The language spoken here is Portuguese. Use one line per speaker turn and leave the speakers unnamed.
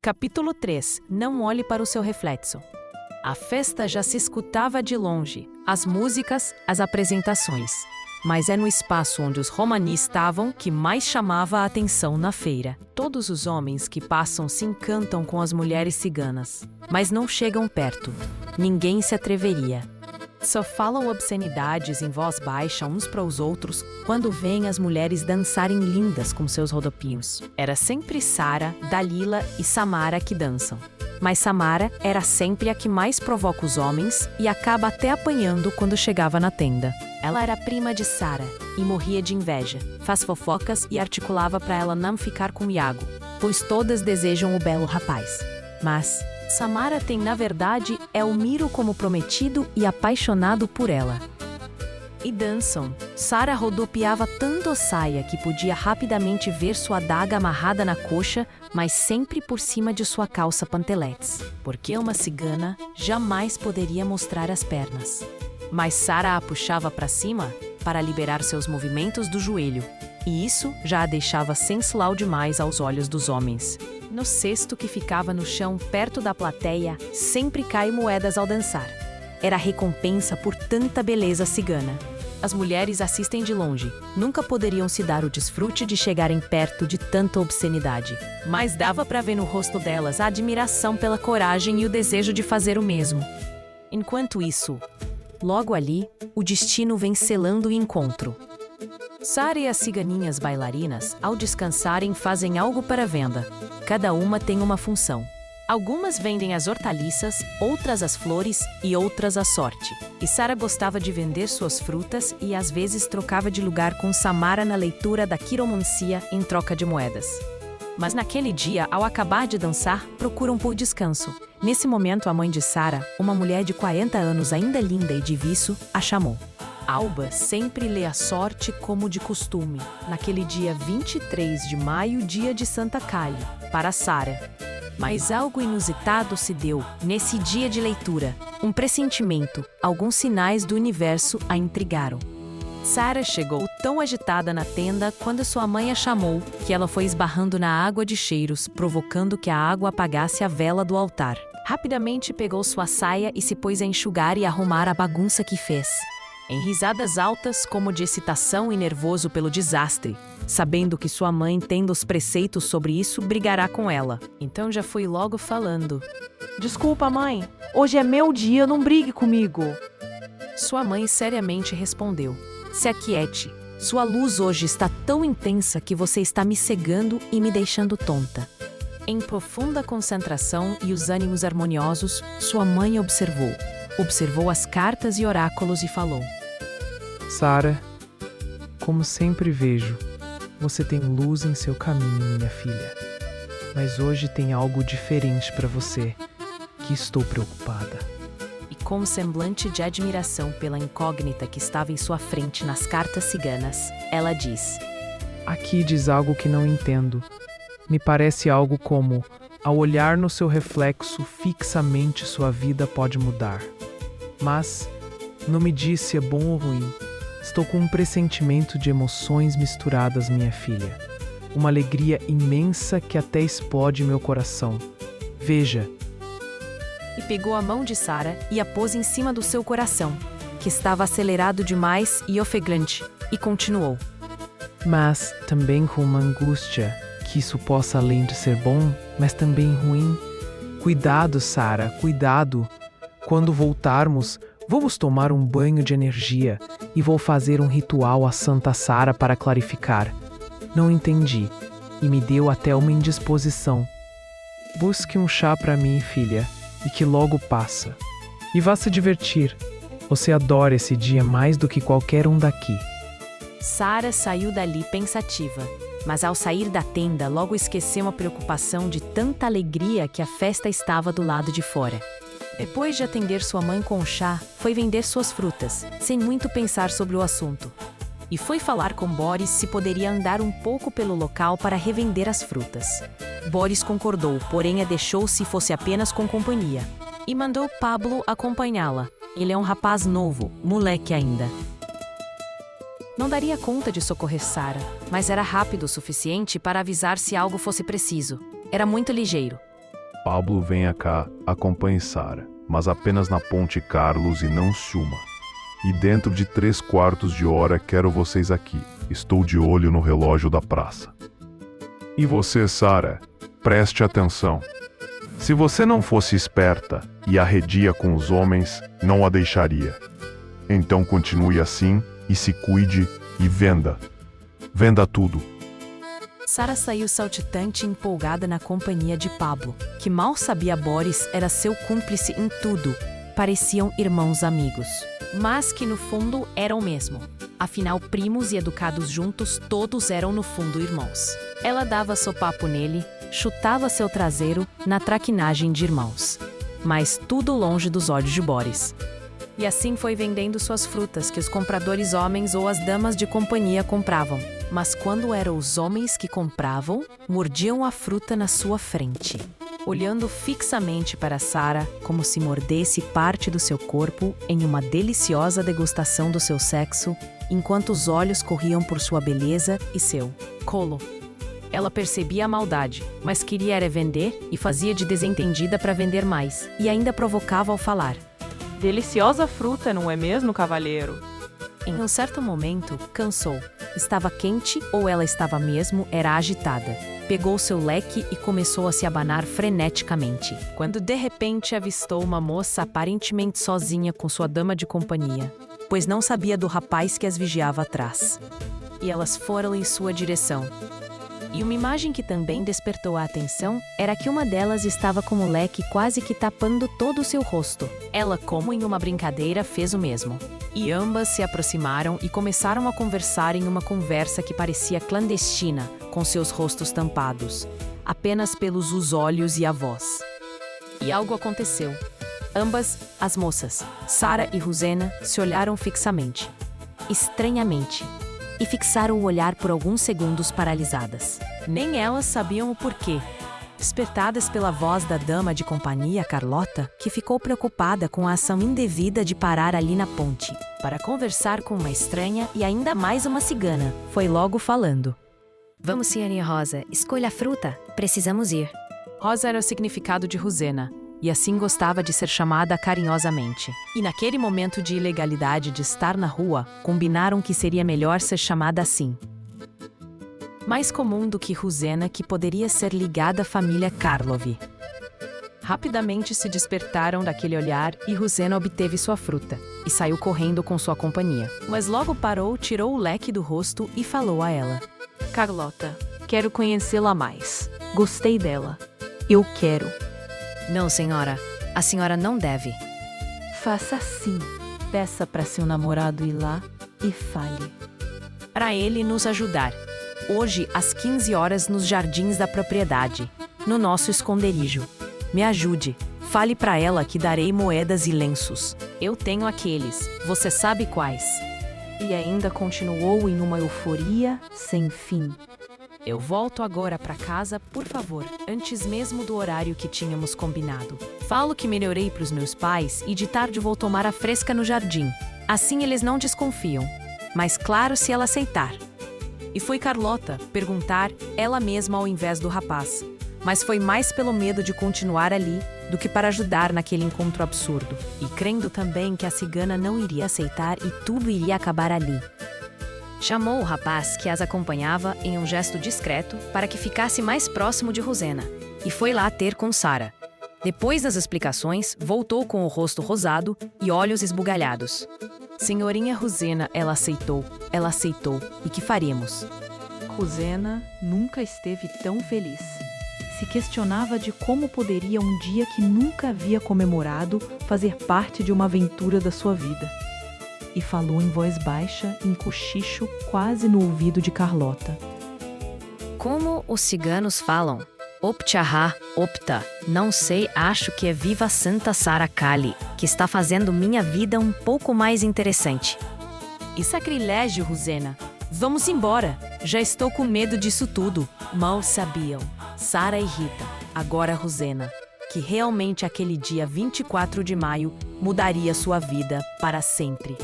Capítulo 3. Não olhe para o seu reflexo. A festa já se escutava de longe, as músicas, as apresentações. Mas é no espaço onde os Romani estavam que mais chamava a atenção na feira. Todos os homens que passam se encantam com as mulheres ciganas, mas não chegam perto. Ninguém se atreveria. Só falam obscenidades em voz baixa uns para os outros quando veem as mulheres dançarem lindas com seus rodopios. Era sempre Sara, Dalila e Samara que dançam. Mas Samara era sempre a que mais provoca os homens e acaba até apanhando quando chegava na tenda. Ela era prima de Sara e morria de inveja, faz fofocas e articulava para ela não ficar com Iago, pois todas desejam o belo rapaz. Mas Samara tem, na verdade, Elmiro como prometido e apaixonado por ela. E dançam. Sara rodopiava tanto a saia que podia rapidamente ver sua adaga amarrada na coxa, mas sempre por cima de sua calça panteletes, porque uma cigana jamais poderia mostrar as pernas. Mas Sara a puxava para cima para liberar seus movimentos do joelho, e isso já a deixava sensual demais aos olhos dos homens. No cesto que ficava no chão perto da plateia, sempre caem moedas ao dançar. Era a recompensa por tanta beleza cigana. As mulheres assistem de longe, nunca poderiam se dar o desfrute de chegarem perto de tanta obscenidade. Mas dava para ver no rosto delas a admiração pela coragem e o desejo de fazer o mesmo. Enquanto isso, logo ali, o destino vem selando o encontro. Sara e as ciganinhas bailarinas, ao descansarem, fazem algo para venda. Cada uma tem uma função. Algumas vendem as hortaliças, outras as flores e outras a sorte. E Sara gostava de vender suas frutas e às vezes trocava de lugar com Samara na leitura da quiromancia em troca de moedas. Mas naquele dia, ao acabar de dançar, procuram por descanso. Nesse momento, a mãe de Sara, uma mulher de 40 anos ainda linda e de viço, a chamou. Alba sempre lê a sorte como de costume, naquele dia 23 de maio, dia de Santa Cali, para Sara. Mas algo inusitado se deu nesse dia de leitura. Um pressentimento, alguns sinais do universo a intrigaram. Sara chegou tão agitada na tenda quando sua mãe a chamou que ela foi esbarrando na água de cheiros, provocando que a água apagasse a vela do altar. Rapidamente pegou sua saia e se pôs a enxugar e arrumar a bagunça que fez. Em risadas altas, como de excitação e nervoso pelo desastre, sabendo que sua mãe, tendo os preceitos sobre isso, brigará com ela. Então já foi logo falando.
Desculpa, mãe. Hoje é meu dia, não brigue comigo.
Sua mãe seriamente respondeu. Se aquiete. Sua luz hoje está tão intensa que você está me cegando e me deixando tonta. Em profunda concentração e os ânimos harmoniosos, sua mãe observou. Observou as cartas e oráculos e falou.
Sara, como sempre vejo, você tem luz em seu caminho, minha filha. Mas hoje tem algo diferente para você, que estou preocupada.
E com um semblante de admiração pela incógnita que estava em sua frente nas cartas ciganas, ela diz.
Aqui diz algo que não entendo. Me parece algo como, ao olhar no seu reflexo fixamente, sua vida pode mudar. Mas não me diz se é bom ou ruim. Estou com um pressentimento de emoções misturadas, minha filha. Uma alegria imensa que até explode meu coração. Veja.
E pegou a mão de Sara e a pôs em cima do seu coração, que estava acelerado demais e ofegante, e continuou.
Mas também com uma angústia, que isso possa além de ser bom, mas também ruim. Cuidado, Sara, cuidado. Quando voltarmos, vamos tomar um banho de energia e vou fazer um ritual a Santa Sara para clarificar. Não entendi e me deu até uma indisposição. Busque um chá para mim, filha, e que logo passa. E vá se divertir. Você adora esse dia mais do que qualquer um daqui.
Sara saiu dali pensativa, mas ao sair da tenda logo esqueceu a preocupação de tanta alegria que a festa estava do lado de fora. Depois de atender sua mãe com o chá, foi vender suas frutas, sem muito pensar sobre o assunto. E foi falar com Boris se poderia andar um pouco pelo local para revender as frutas. Boris concordou, porém a deixou se fosse apenas com companhia. E mandou Pablo acompanhá-la. Ele é um rapaz novo, moleque ainda. Não daria conta de socorrer Sara, mas era rápido o suficiente para avisar se algo fosse preciso. Era muito ligeiro.
Pablo, venha cá, acompanhe Sara, mas apenas na ponte Carlos e não Suma. E dentro de 3/4 de hora quero vocês aqui. Estou de olho no relógio da praça. E você, Sara, preste atenção. Se você não fosse esperta e arredia com os homens, não a deixaria. Então continue assim e se cuide e venda. Venda tudo.
Sara saiu saltitante e empolgada na companhia de Pablo, que mal sabia Boris era seu cúmplice em tudo. Pareciam irmãos amigos, mas que no fundo eram mesmo. Afinal, primos e educados juntos, todos eram no fundo irmãos. Ela dava sopapo nele, chutava seu traseiro na traquinagem de irmãos. Mas tudo longe dos olhos de Boris. E assim foi vendendo suas frutas que os compradores homens ou as damas de companhia compravam. Mas quando eram os homens que compravam, mordiam a fruta na sua frente, olhando fixamente para Sara como se mordesse parte do seu corpo em uma deliciosa degustação do seu sexo, enquanto os olhos corriam por sua beleza e seu colo. Ela percebia a maldade, mas queria era vender e fazia de desentendida para vender mais, e ainda provocava ao falar.
Deliciosa fruta, não é mesmo, cavalheiro?
Em um certo momento, cansou. Estava quente ou ela estava mesmo, era agitada. Pegou seu leque e começou a se abanar freneticamente, quando de repente avistou uma moça aparentemente sozinha com sua dama de companhia, pois não sabia do rapaz que as vigiava atrás. E elas foram em sua direção. E uma imagem que também despertou a atenção era que uma delas estava com o leque quase que tapando todo o seu rosto. Ela, como em uma brincadeira, fez o mesmo. E ambas se aproximaram e começaram a conversar em uma conversa que parecia clandestina, com seus rostos tampados, apenas pelos os olhos e a voz. E algo aconteceu. Ambas, as moças, Sara e Rosena, se olharam fixamente. Estranhamente. E fixaram o olhar por alguns segundos paralisadas. Nem elas sabiam o porquê. Despertadas pela voz da dama de companhia, Carlota, que ficou preocupada com a ação indevida de parar ali na ponte, para conversar com uma estranha e ainda mais uma cigana, foi logo falando.
Vamos, senhorinha Rosa, escolha a fruta, precisamos ir.
Rosa era o significado de Rosena, e assim gostava de ser chamada carinhosamente. E naquele momento de ilegalidade de estar na rua, combinaram que seria melhor ser chamada assim. Mais comum do que Rosena, que poderia ser ligada à família Karlov. Rapidamente se despertaram daquele olhar e Rosena obteve sua fruta, e saiu correndo com sua companhia. Mas logo parou, tirou o leque do rosto e falou a ela.
Carlota, quero conhecê-la mais. Gostei dela. Eu quero.
Não, senhora. A senhora não deve.
Faça assim. Peça para seu namorado ir lá e fale.
Para ele nos ajudar. Hoje, às 15 horas, nos jardins da propriedade, no nosso esconderijo. Me ajude. Fale para ela que darei moedas e lenços. Eu tenho aqueles. Você sabe quais.
E ainda continuou em uma euforia sem fim.
Eu volto agora para casa, por favor, antes mesmo do horário que tínhamos combinado. Falo que melhorei para os meus pais e de tarde vou tomar a fresca no jardim. Assim eles não desconfiam. Mas claro, se ela aceitar. E foi Carlota perguntar, ela mesma ao invés do rapaz. Mas foi mais pelo medo de continuar ali do que para ajudar naquele encontro absurdo. E crendo também que a cigana não iria aceitar e tudo iria acabar ali.
Chamou o rapaz que as acompanhava em um gesto discreto para que ficasse mais próximo de Rosena e foi lá ter com Sara. Depois das explicações, voltou com o rosto rosado e olhos esbugalhados.
Senhorinha Rosena, ela aceitou, e que faremos?
Rosena nunca esteve tão feliz. Se questionava de como poderia um dia que nunca havia comemorado fazer parte de uma aventura da sua vida. E falou em voz baixa, em cochicho, quase no ouvido de Carlota.
Como os ciganos falam? Optahá, opta. Não sei, acho que é viva Santa Sara Kali, que está fazendo minha vida um pouco mais interessante.
E sacrilégio, Rosena. Vamos embora. Já estou com medo disso tudo. Mal sabiam. Sara e Rita, agora Rosena, que realmente aquele dia 24 de maio mudaria sua vida para sempre.